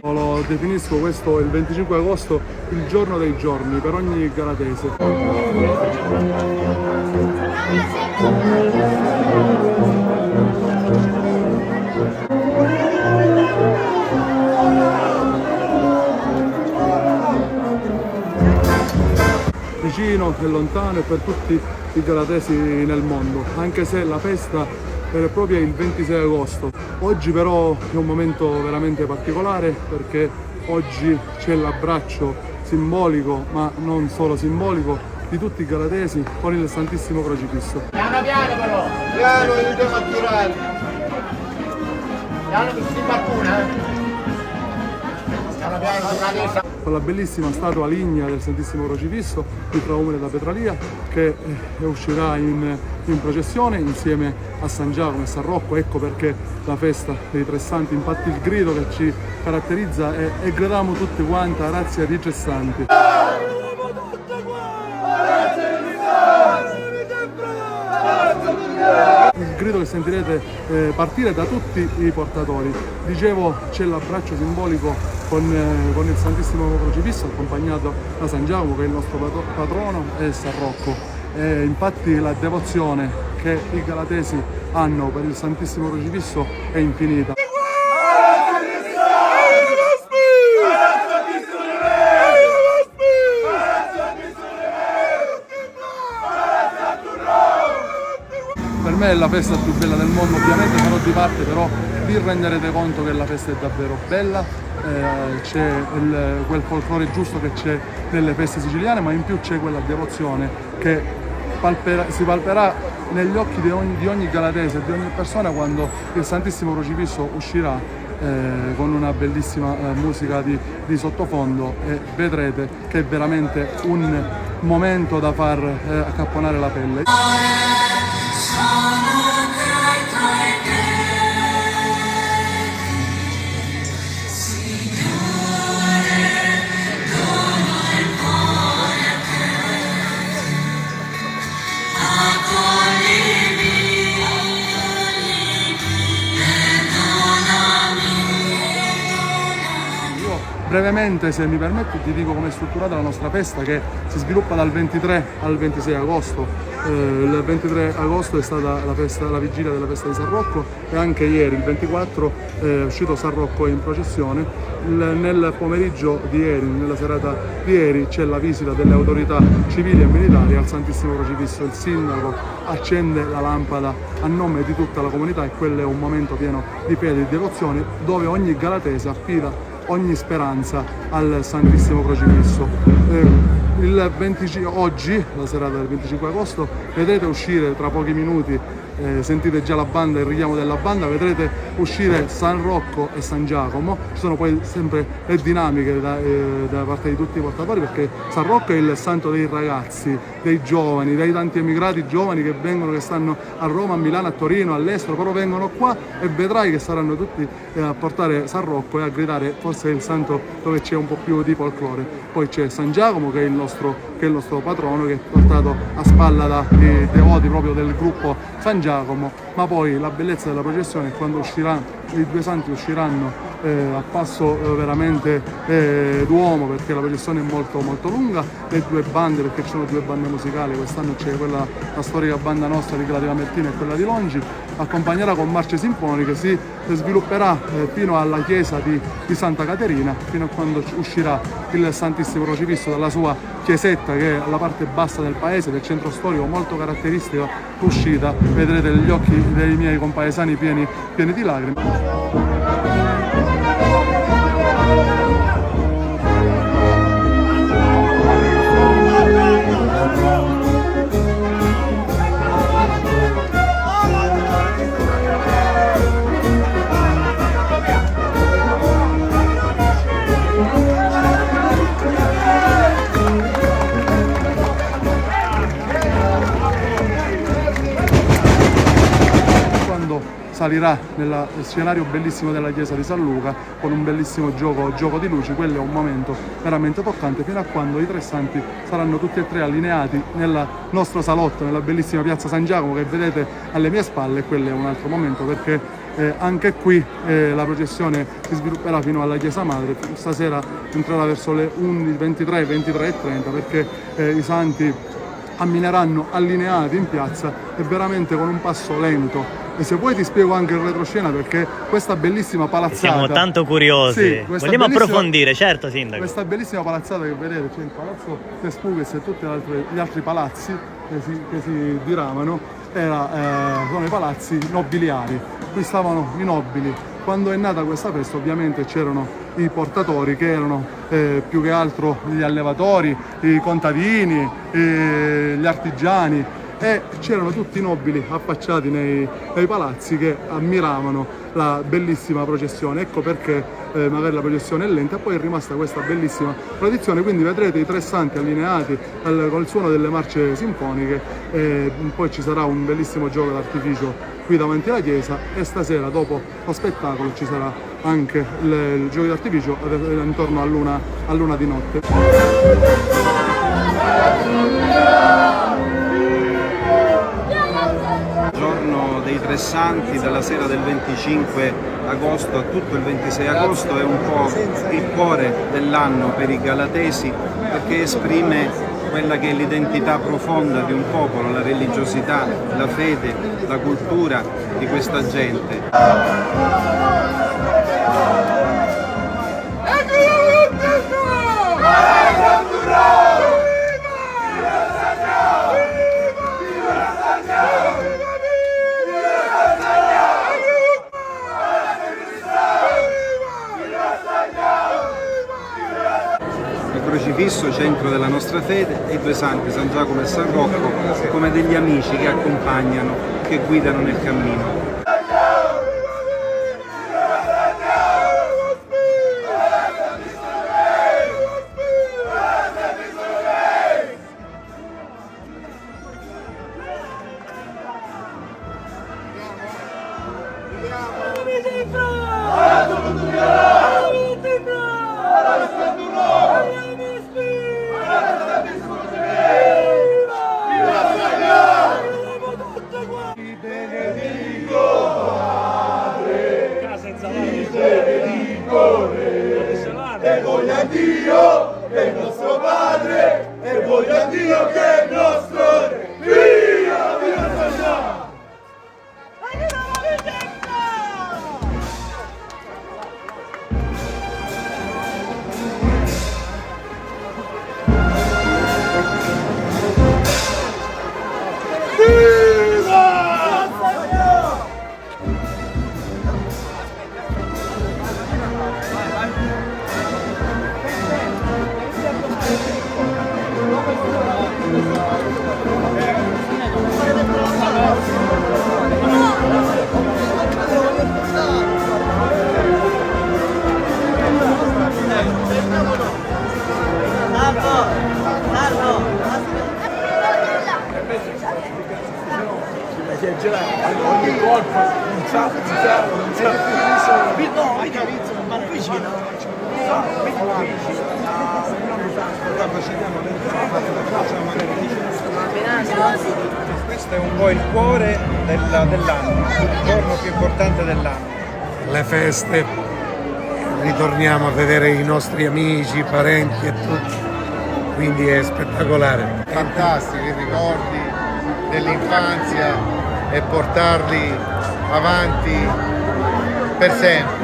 Lo definisco questo il 25 agosto il giorno dei giorni per ogni galatese. Vicino e lontano e per tutti i galatesi nel mondo, anche se la festa vera e propria è il 26 agosto. Oggi però è un momento veramente particolare perché oggi c'è l'abbraccio simbolico, ma non solo simbolico, di tutti i galatesi con il Santissimo Crocifisso. Piano piano però! Piano, aiutiamo a girare! Piano che si impappuna, Piano piano, tornate. Con la bellissima statua lignea del Santissimo Crocifisso di Fra Umile da Petralia che uscirà in processione insieme a San Giacomo e San Rocco. Ecco perché la festa dei Tre Santi, infatti il grido che ci caratterizza è "e gridiamo tutti quanti a razia di Tre Santi". Il grido che sentirete partire da tutti i portatori. Dicevo, c'è l'abbraccio simbolico con il Santissimo Crocifisso accompagnato da San Giacomo, che è il nostro patrono, e San Rocco. Infatti la devozione che i galatesi hanno per il Santissimo Crocifisso è infinita. Per me è la festa più bella del mondo, ovviamente farò di parte, però vi renderete conto che la festa è davvero bella, c'è quel folklore giusto che c'è nelle feste siciliane, ma in più c'è quella devozione che si palperà negli occhi di ogni galatese e di ogni persona quando il Santissimo Crocifisso uscirà con una bellissima musica di sottofondo, e vedrete che è veramente un momento da far accapponare la pelle. Brevemente, se mi permetti, ti dico come è strutturata la nostra festa, che si sviluppa dal 23 al 26 agosto. Il 23 agosto è stata la vigilia della festa di San Rocco, e anche ieri, il 24, è uscito San Rocco in processione. Nel pomeriggio di ieri, nella serata di ieri, c'è la visita delle autorità civili e militari al Santissimo Crocifisso. Il sindaco accende la lampada a nome di tutta la comunità, e quello è un momento pieno di fede e di devozione, dove ogni galatese affida ogni speranza al Santissimo Crocifisso. Oggi, la serata del 25 agosto, vedrete uscire tra pochi minuti, sentite già la banda, il richiamo della banda, vedrete uscire San Rocco e San Giacomo. Ci sono poi sempre le dinamiche da parte di tutti i portatori, perché San Rocco è il santo dei ragazzi, dei giovani, dei tanti emigrati giovani che stanno a Roma, a Milano, a Torino, all'estero, però vengono qua, e vedrai che saranno tutti a portare San Rocco e a gridare, forse è il santo dove c'è un po' più di folklore. Poi c'è San Giacomo, che è il nostro patrono, che è portato a spalla dai devoti proprio del gruppo San Giacomo. Ma poi la bellezza della processione è quando i due santi usciranno a passo veramente d'uomo, perché la processione è molto molto lunga. Le due bande, perché ci sono due bande musicali, quest'anno c'è la storica banda nostra di Claudio Mamertino e quella di Longi, accompagnerà con marce sinfoniche, si svilupperà fino alla chiesa di Santa Caterina, fino a quando uscirà il Santissimo Crocifisso dalla sua chiesetta, che è alla parte bassa del paese, del centro storico, molto caratteristica uscita. Vedrete gli occhi dei miei compaesani pieni di lacrime. salirà nel scenario bellissimo della chiesa di San Luca con un bellissimo gioco di luci. Quello è un momento veramente toccante, fino a quando i tre santi saranno tutti e tre allineati nel nostro salotto, nella bellissima piazza San Giacomo che vedete alle mie spalle. E quello è un altro momento, perché anche qui la processione si svilupperà fino alla chiesa madre. Stasera entrerà verso le 11:23, 23:30, perché i santi cammineranno allineati in piazza e veramente con un passo lento. E se vuoi ti spiego anche il retroscena, perché questa bellissima palazzata... Siamo tanto curiosi, Sì, vogliamo approfondire, certo sindaco. Questa bellissima palazzata che vedete, cioè il palazzo Tespughes e tutti gli altri palazzi che si diramano, sono i palazzi nobiliari. Qui stavano i nobili. Quando è nata questa festa ovviamente c'erano i portatori, che erano più che altro gli allevatori, i contadini, gli artigiani, e c'erano tutti i nobili affacciati nei palazzi che ammiravano la bellissima processione. Ecco perché magari la processione è lenta, e poi è rimasta questa bellissima tradizione. Quindi vedrete i tre santi allineati col suono delle marce sinfoniche, poi ci sarà un bellissimo gioco d'artificio qui davanti alla chiesa, e stasera dopo lo spettacolo ci sarà anche il gioco d'artificio intorno a luna di notte. Giorno dei Tre Santi, dalla sera del 25 agosto a tutto il 26 agosto, è un po' il cuore dell'anno per i galatesi, perché esprime quella che è l'identità profonda di un popolo, la religiosità, la fede, la cultura di questa gente. Crocifisso, centro della nostra fede, e i due santi, San Giacomo e San Rocco, come degli amici che accompagnano, che guidano nel cammino. E voglia a Dio che è il nostro Padre, e voglia a Dio che è il nostro Re. Via, via San Giacomo! Ogni colpo non sa, no, hai capito, ma vicino. Questo è un po' il cuore dell'anno, il giorno più importante dell'anno. Le feste, ritorniamo a vedere i nostri amici, i parenti e tutti, quindi è spettacolare. Fantastici i ricordi dell'infanzia e portarli avanti per sempre.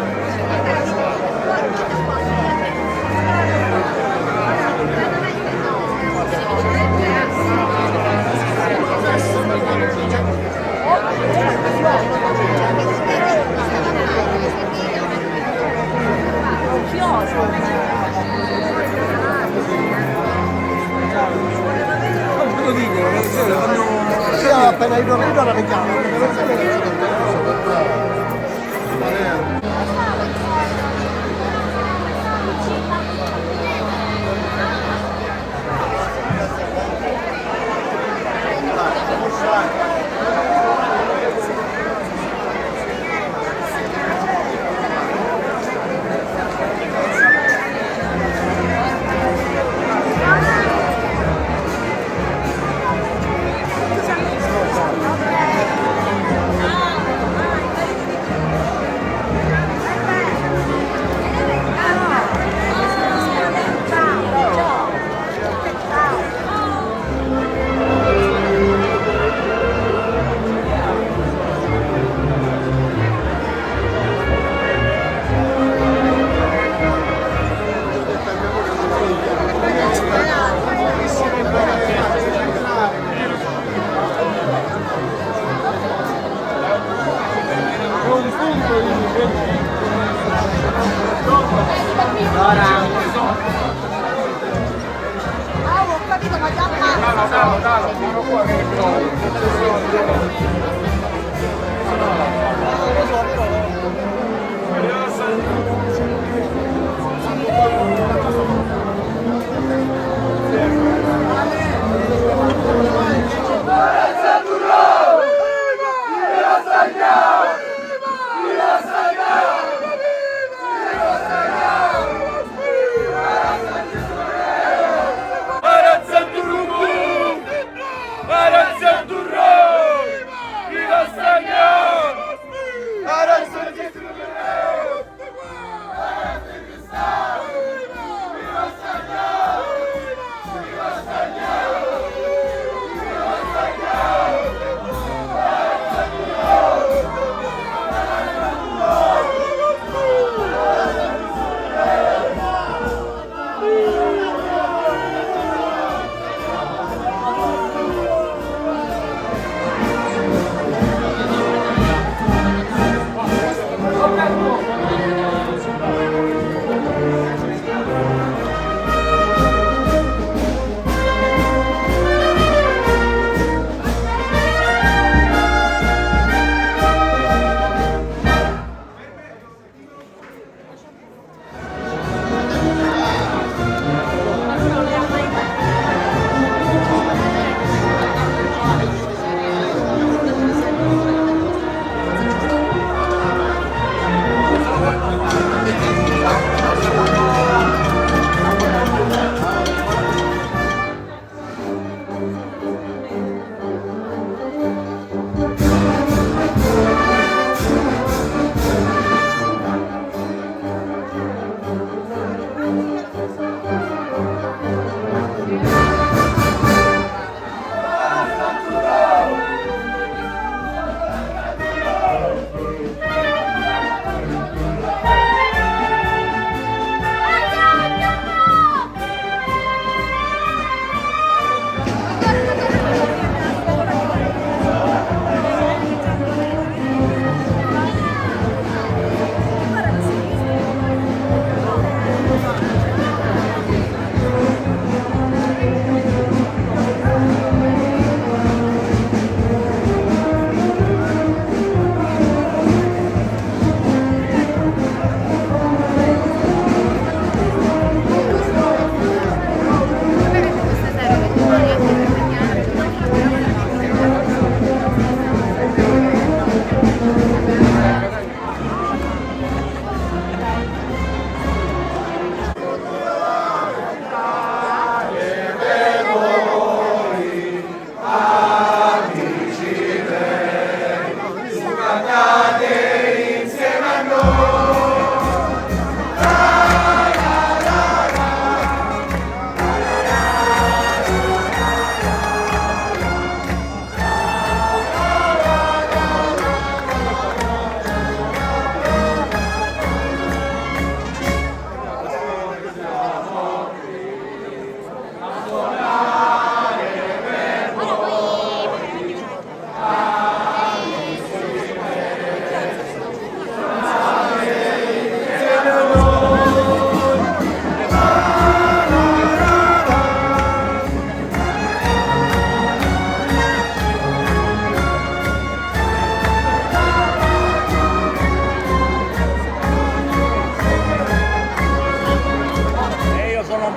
Appena ritorno la vediamo. ho capito, ma già ammazza.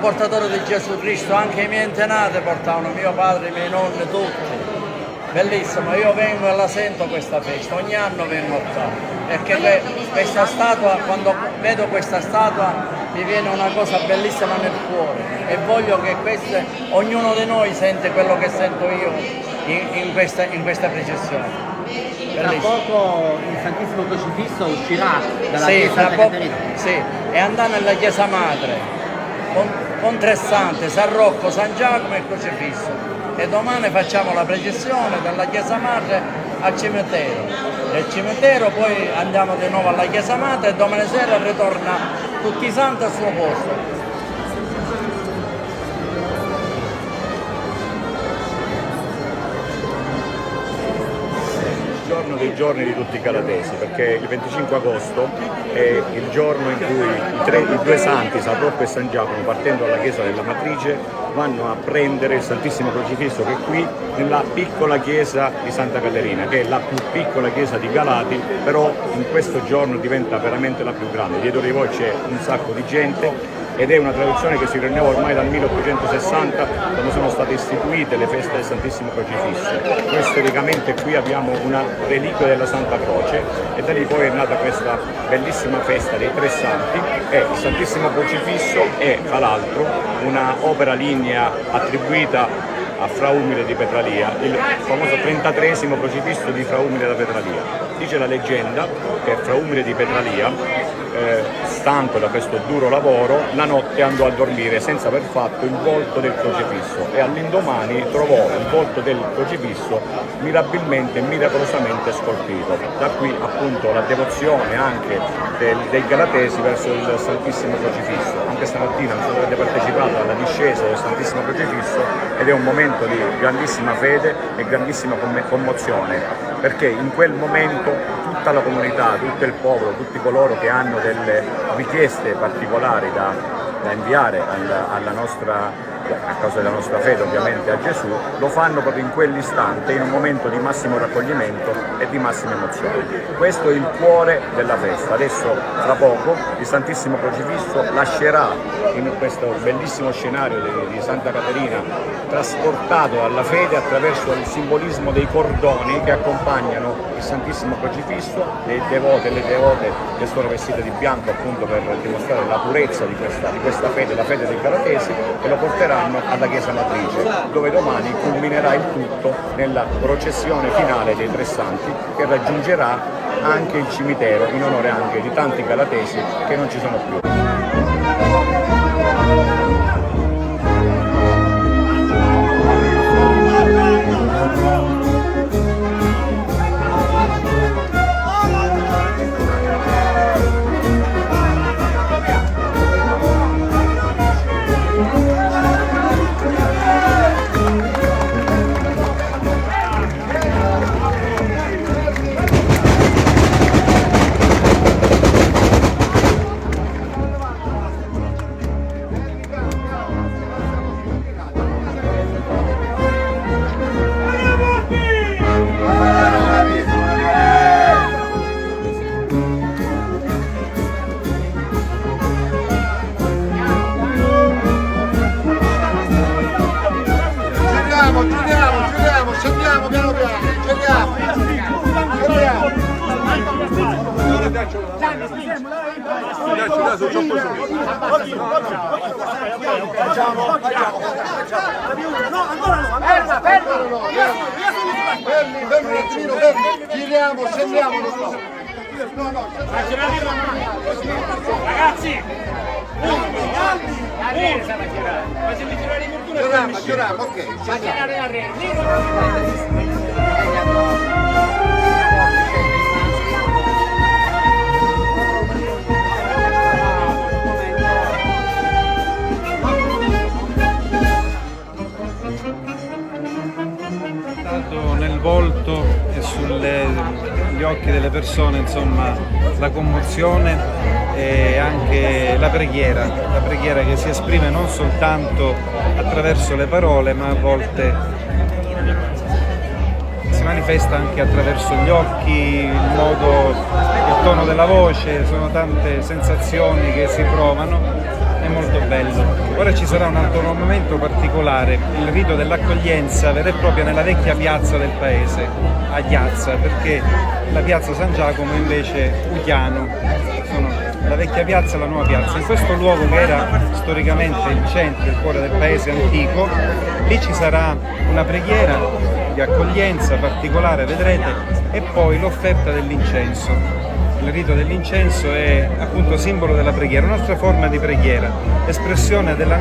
portatore di Gesù Cristo, anche i miei antenati portavano, mio padre, i miei nonni, tutti. Bellissimo, io vengo e la sento questa festa, ogni anno vengo qua, perché questa statua, quando vedo questa statua mi viene una cosa bellissima nel cuore e voglio che ognuno di noi sente quello che sento io in questa processione. Tra poco il Santissimo Crocifisso uscirà dalla sì, chiesa Santa Caterina. Sì, e andrà nella chiesa madre con tre sante, San Rocco, San Giacomo e il Crocifisso. E domani facciamo la processione dalla chiesa madre al cimitero. Nel cimitero poi andiamo di nuovo alla chiesa madre e domani sera ritorna tutti i santi al suo posto. Il giorno dei giorni di tutti i galatesi, perché il 25 agosto è il giorno in cui i due santi, San Rocco e San Giacomo, partendo dalla chiesa della Matrice, vanno a prendere il Santissimo Crocifisso, che è qui nella piccola chiesa di Santa Caterina, che è la più piccola chiesa di Galati, però in questo giorno diventa veramente la più grande. Dietro di voi c'è un sacco di gente ed è una tradizione che si rinnova ormai dal 1860, quando sono state istituite le feste del Santissimo Crocifisso. Noi storicamente qui abbiamo una reliquia della Santa Croce e da lì poi è nata questa bellissima festa dei tre santi, e il Santissimo Crocifisso è tra l'altro una opera lignea attribuita a Fra Umile di Petralia, il famoso 33esimo crocifisso di Fra Umile da Petralia. Dice la leggenda che Fra Umile di Petralia, stanco da questo duro lavoro, la notte andò a dormire senza aver fatto il volto del crocifisso e all'indomani trovò il volto del crocifisso mirabilmente e miracolosamente scolpito. Da qui appunto la devozione anche dei galatesi verso il Santissimo Crocifisso. Anche stamattina non so se avete partecipato alla discesa del Santissimo Crocifisso ed è un momento di grandissima fede e grandissima commozione, perché in quel momento tutta la comunità, tutto il popolo, tutti coloro che hanno delle richieste particolari da inviare alla nostra, a causa della nostra fede ovviamente a Gesù, lo fanno proprio in quell'istante, in un momento di massimo raccoglimento e di massima emozione. Questo è il cuore della festa. Adesso tra poco il Santissimo Crocifisso lascerà in questo bellissimo scenario di Santa Caterina, trasportato dalla fede attraverso il simbolismo dei cordoni che accompagnano il Santissimo Crocifisso, le devoti e le devote che sono vestite di bianco appunto per dimostrare la purezza di questa fede, la fede dei galatesi, e lo porteranno alla chiesa matrice, dove domani culminerà il tutto nella processione finale dei tre santi, che raggiungerà anche il cimitero in onore anche di tanti galatesi che non ci sono più. Scendiamo piano piano, scendiamo. Fermi un attimino, giriamo, scendiamo. Ragazzi! Giriamo, ok. Nel volto e sugli occhi delle persone, insomma, la commozione e anche la preghiera che si esprime non soltanto attraverso le parole, ma a volte si manifesta anche attraverso gli occhi, il modo, il tono della voce, sono tante sensazioni che si provano. È molto bello. Ora ci sarà un altro momento particolare, il rito dell'accoglienza vera e propria nella vecchia piazza del paese, a Chiazza, perché la piazza San Giacomo invece Uchiano, sono la vecchia piazza e la nuova piazza. In questo luogo che era storicamente il centro, il cuore del paese antico, lì ci sarà una preghiera di accoglienza particolare, vedrete, e poi l'offerta dell'incenso. Il rito dell'incenso è appunto simbolo della preghiera, un'altra forma di preghiera, espressione del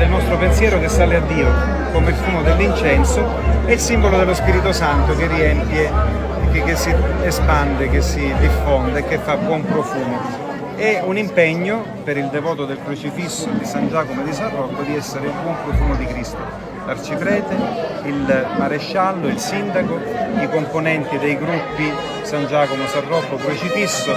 nostro pensiero che sale a Dio, come il fumo dell'incenso, e il simbolo dello Spirito Santo che riempie, che si espande, che si diffonde, che fa buon profumo. È un impegno per il devoto del crocifisso di San Giacomo e di San Rocco di essere il buon profumo di Cristo. l'arciprete, il maresciallo, il sindaco, i componenti dei gruppi San Giacomo, San Rocco, Crocifisso,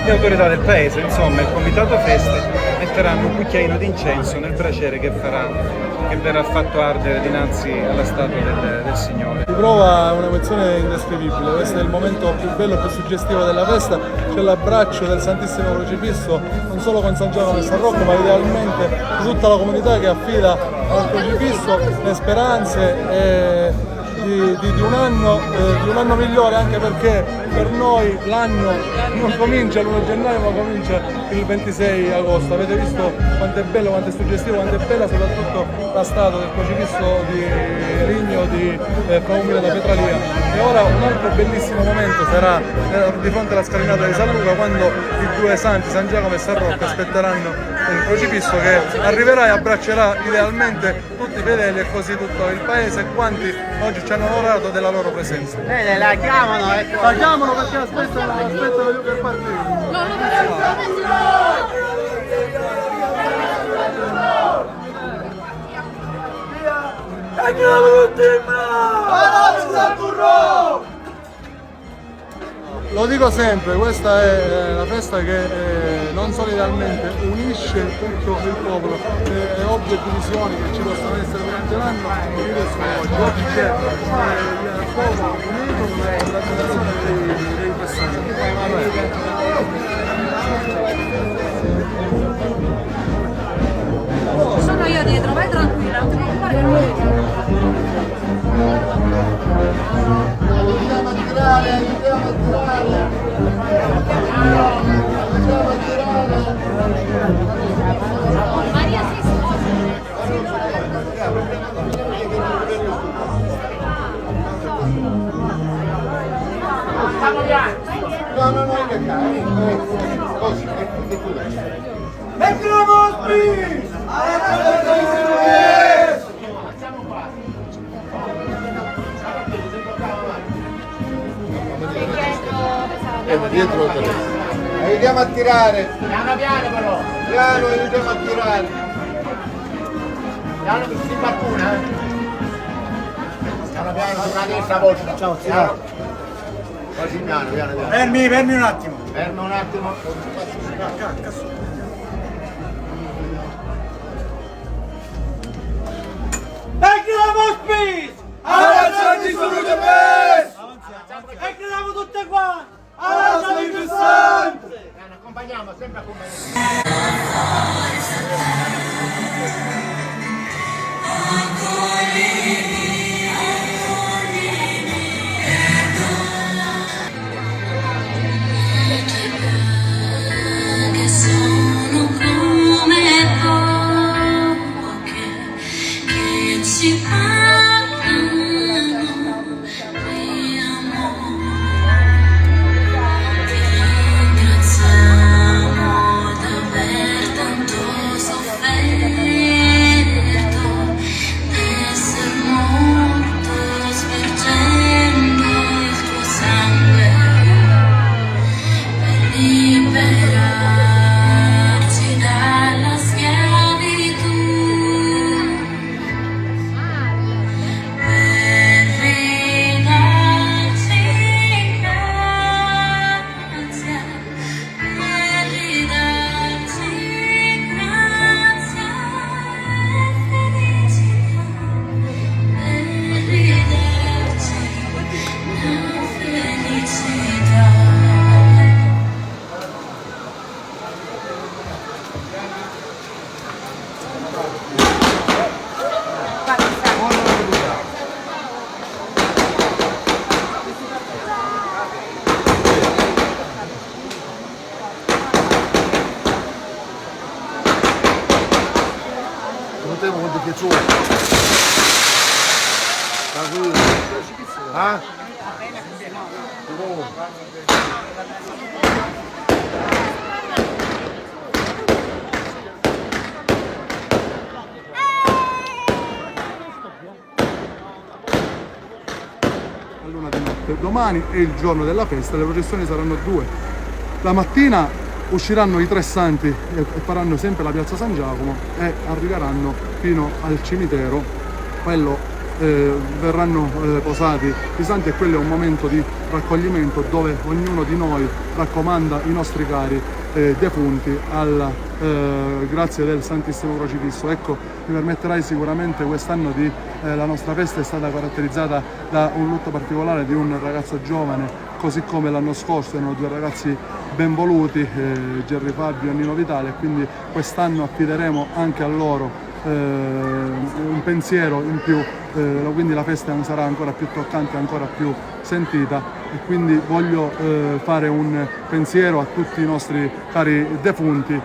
le autorità del paese, insomma il comitato feste, metteranno un cucchiaino d'incenso nel braciere che verrà fatto ardere dinanzi alla statua del Signore. Si prova un'emozione indescrivibile, questo è il momento più bello e più suggestivo della festa, c'è l'abbraccio del Santissimo Crocifisso non solo con San Giacomo e San Rocco ma idealmente di tutta la comunità che affida al Crocifisso le speranze di un anno migliore, anche perché per noi l'anno non comincia l'1 gennaio ma comincia il 26 agosto. Avete visto quanto è bello, quanto è suggestivo, quanto è bella soprattutto la statua del Crocifisso di Ligno di Fra Umile da Petralia. E ora un altro bellissimo momento sarà di fronte alla scalinata di San Luca, quando i due santi, San Giacomo e San Rocco, aspetteranno il Crocifisso che arriverà e abbraccerà idealmente tutti i fedeli e così tutto il paese e quanti oggi ci hanno onorato della loro presenza. La chiamano, ecco. La chiamano perché aspettano per partire. Lo dico sempre, questa è la festa che non solidarmente unisce tutto il popolo. È ovvio e divisioni che ci possono essere durante l'anno, oggi c'è il popolo unito con la generazione dei pressanti. Ci sono io dietro, vai tranquilla, non ti preoccupare che non vedi. Maria si dietro aiutiamo a tirare, Piano piano però. piano, aiutiamo a tirare. Piano che si qualcuna, Piano piano sulla destra vostra. Ciao, ciao. Quasi piano, piano. Fermi un attimo. Fermo un attimo. Avanzati sono the best! Avanziamo tutte qua! Avanzati il santo! Accompagniamo, sempre accompagniamo. Che sono come poche che ci parlano di amore, ti ringraziamo d'aver tanto sofferto, d'esser morto svergendo il tuo sangue per liberarci dalla schiavitù, per ridarci grazia, per ridarci grazia e felicità, per ridarci la felicità. Non temo quanto piaciuto. Tranquillo. Ah? A luna di notte. Domani è il giorno della festa, le processioni saranno due. La mattina usciranno i tre santi e faranno sempre la piazza San Giacomo e arriveranno fino al cimitero quello verranno posati i santi, e quello è un momento di raccoglimento dove ognuno di noi raccomanda i nostri cari defunti alla grazia del Santissimo Crocifisso. Ecco, mi permetterai, sicuramente quest'anno la nostra festa è stata caratterizzata da un lutto particolare di un ragazzo giovane, così come l'anno scorso erano due ragazzi ben voluti, Gerry Fabio e Nino Vitale, e quindi quest'anno affideremo anche a loro un pensiero in più, quindi la festa sarà ancora più toccante, ancora più sentita, e quindi voglio fare un pensiero a tutti i nostri cari defunti.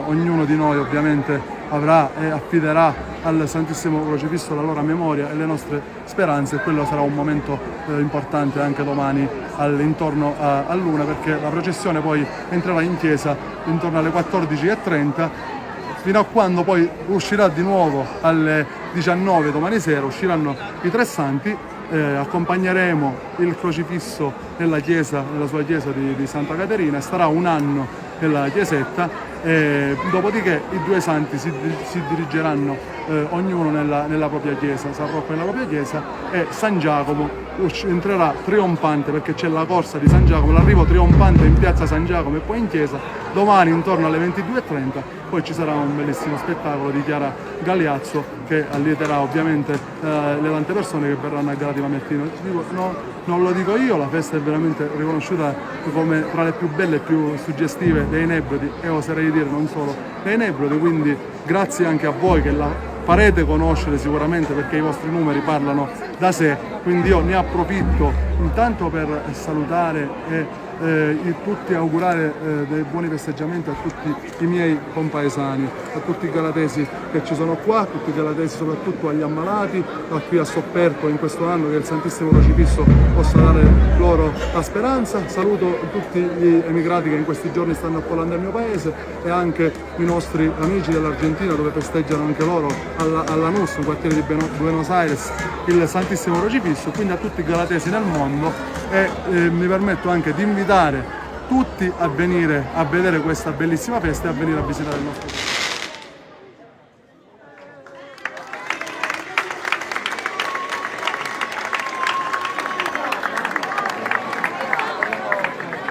Ognuno di noi ovviamente avrà e affiderà al Santissimo Crocifisso la loro memoria e le nostre speranze, e quello sarà un momento importante anche domani intorno all'una, perché la processione poi entrerà in chiesa intorno alle 14:30, fino a quando poi uscirà di nuovo alle 19 domani sera, usciranno i tre santi, accompagneremo il crocifisso nella sua chiesa di Santa Caterina, e starà un anno nella chiesetta, dopodiché i due santi si dirigeranno ognuno nella propria chiesa, San Rocco nella propria chiesa, e San Giacomo entrerà trionfante, perché c'è la corsa di San Giacomo, l'arrivo trionfante in piazza San Giacomo e poi in chiesa domani intorno alle 22:30. Poi ci sarà un bellissimo spettacolo di Chiara Gagliazzo che allieterà ovviamente le tante persone che verranno a Galati Mamertino. Non lo dico io, la festa è veramente riconosciuta come tra le più belle e più suggestive dei Nebrodi, e oserei dire non solo dei Nebrodi, quindi grazie anche a voi che la farete conoscere sicuramente, perché i vostri numeri parlano da sé. Quindi io ne approfitto intanto per salutare e tutti augurare dei buoni festeggiamenti a tutti i miei compaesani, a tutti i galatesi che ci sono qua, a tutti i galatesi, soprattutto agli ammalati, a chi ha sofferto in questo anno, che il Santissimo Crocifisso possa dare loro la speranza. Saluto tutti gli emigrati che in questi giorni stanno affollando il mio paese, e anche i nostri amici dell'Argentina, dove festeggiano anche loro alla Lanús, un quartiere di Buenos Aires, il Santissimo Crocifisso. Quindi a tutti i galatesi nel mondo, e mi permetto anche di invitare tutti a venire a vedere questa bellissima festa e a venire a visitare il nostro paese.